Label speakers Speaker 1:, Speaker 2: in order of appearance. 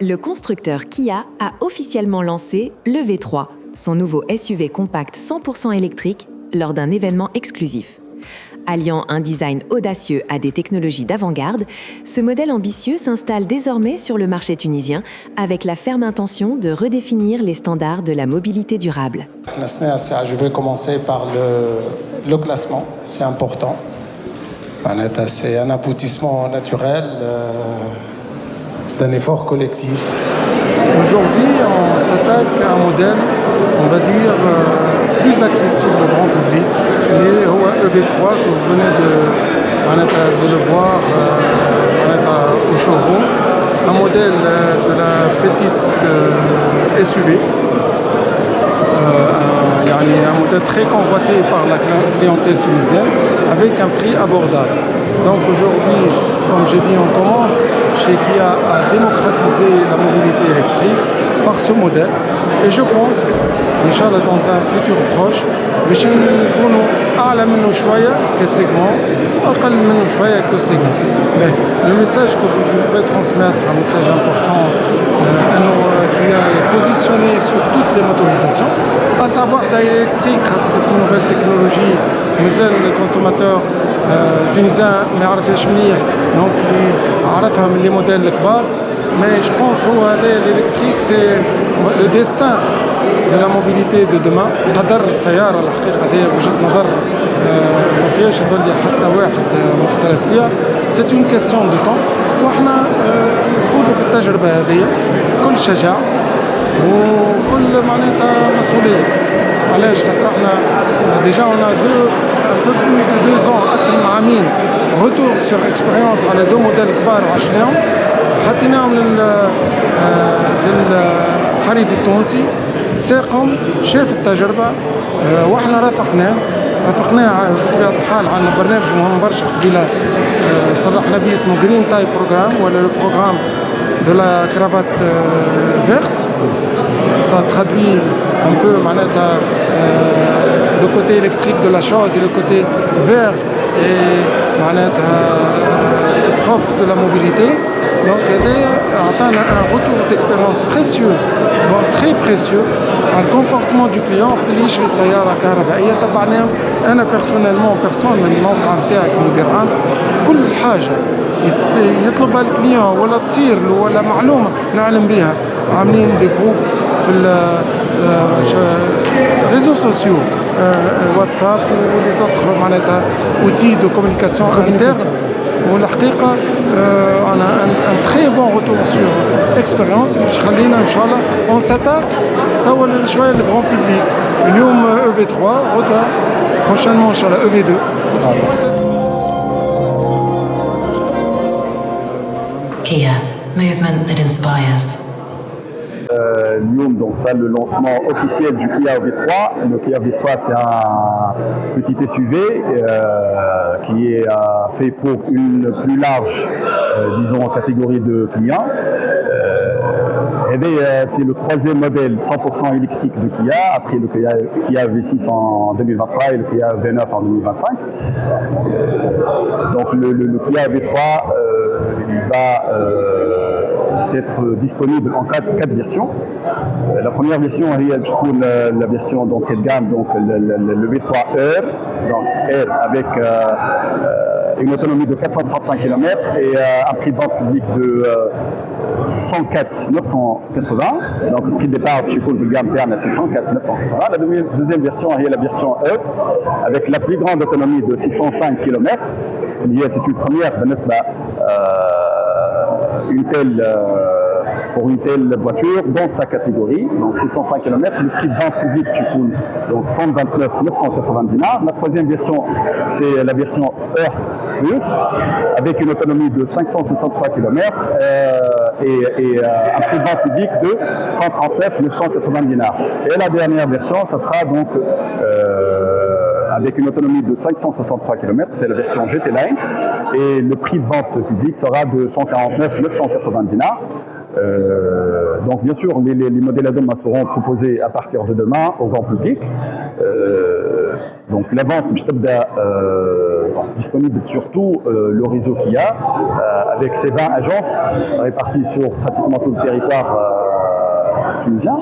Speaker 1: Le constructeur Kia a officiellement lancé le V3, son nouveau SUV compact 100% électrique, lors d'un événement exclusif. Alliant un design audacieux à des technologies d'avant-garde, ce modèle ambitieux s'installe désormais sur le marché tunisien avec la ferme intention de redéfinir les standards de la mobilité durable.
Speaker 2: Je vais commencer par le classement, c'est important. C'est un aboutissement naturel d'un effort collectif.
Speaker 3: Aujourd'hui, on s'attaque à un modèle, on va dire, plus accessible au grand public, mais au EV3 que vous venez de le voir au showroom, un modèle de la petite SUV, un modèle très convoité par la clientèle tunisienne avec un prix abordable. Donc aujourd'hui, comme j'ai dit, on commence chez Kia à démocratiser la mobilité électrique par ce modèle. Et je pense, Inch'Allah, dans un futur proche, باش نكونوا أعلى منه شوية كسيجمون أقل منه شوية كسيجمون. Le message que je voudrais transmettre, un message important, Kia est positionné sur toutes les motorisations, à savoir l'électrique, c'est une nouvelle technologie, mais le consommateur tunisien ما يعرفش مليح donc عرفها من les modèles الكبار. Mais je pense que l'électrique c'est le destin de la mobilité de demain. قدر السيارة الحقيقة هذه وجهة نظر ما فيهاش يظل حتى واحد مختلف فيها. C'est une question de temps وإحنا نخوضوا في التجربة هذه بكل شجاعة وكل معناتها مسؤولية. علاش خاطر احنا déjà on a un peu plus de 2 ans أكثر من عامين retour sur expérience على 2 موديل كبار عشناهم حطيناهم للحريف التونسي ساقهم شاف التجربة واحنا رافقناه بطبيعة الحال عن برنامج مهم برشا قبيلة صرحنا به اسمه جرين تاي بروجرام ولا لو بروجرام de la cravate verte. Ça traduit un peu le côté électrique de la chose et le côté vert et propre de la mobilité. Donc on a un retour d'expérience précieux, voire très précieux, على الكومبورتمون دو كليون وقت اللي يشري سيارة كهربائية. تبعناهم أنا بيرسونيلمون من الموقع نتاعك مدير عام كل حاجة يطلبها الكليون ولا تصير له ولا معلومة نعلم بها. عاملين دي جروب في الريزو سوسيو واتساب ولي زوتر معناتها اوتي دو كومونيكاسيون انترن. والحقيقة أنا ان تري بون روتور سور اكسبيريونس اللي باش يخلينا إن شاء الله اون ساتاك توا شوية للغران بوبليك. اليوم EV3 غدا prochainement إن شاء الله EV2.
Speaker 4: Kia, movement that inspires.
Speaker 5: Donc ça, le lancement officiel du Kia V3. Le Kia V3, c'est un petit SUV qui est fait pour une plus large, disons, catégorie de clients. C'est le 3e modèle 100% électrique de Kia, après le Kia V6 en 2023 et le Kia V9 en 2025. Donc le Kia V3 il va être disponible en 4 versions. La première version est la version d'entrée de gamme, donc le V3 R, donc R avec une autonomie de 435 km et un prix de vente public de 104 980. Donc le prix de départ chez le gamme interne c'est 104 980. La deuxième version est la version E avec la plus grande autonomie de 605 km. C'est une première pour une telle voiture dans sa catégorie, donc 605 km, le prix de vente public donc 129 980 dinars. La troisième version, c'est la version R Plus, avec une autonomie de 563 km et un prix de vente public de 139 980 dinars. Et la dernière version, ça sera donc avec une autonomie de 563 km, c'est la version GT Line, et le prix de vente public sera de 149 980 dinars. Donc bien sûr, les modèles à demain seront proposés à partir de demain au grand public. Donc Donc la vente disponible sur tout le réseau Kia, avec ses 20 agences réparties sur pratiquement tout le territoire tunisien.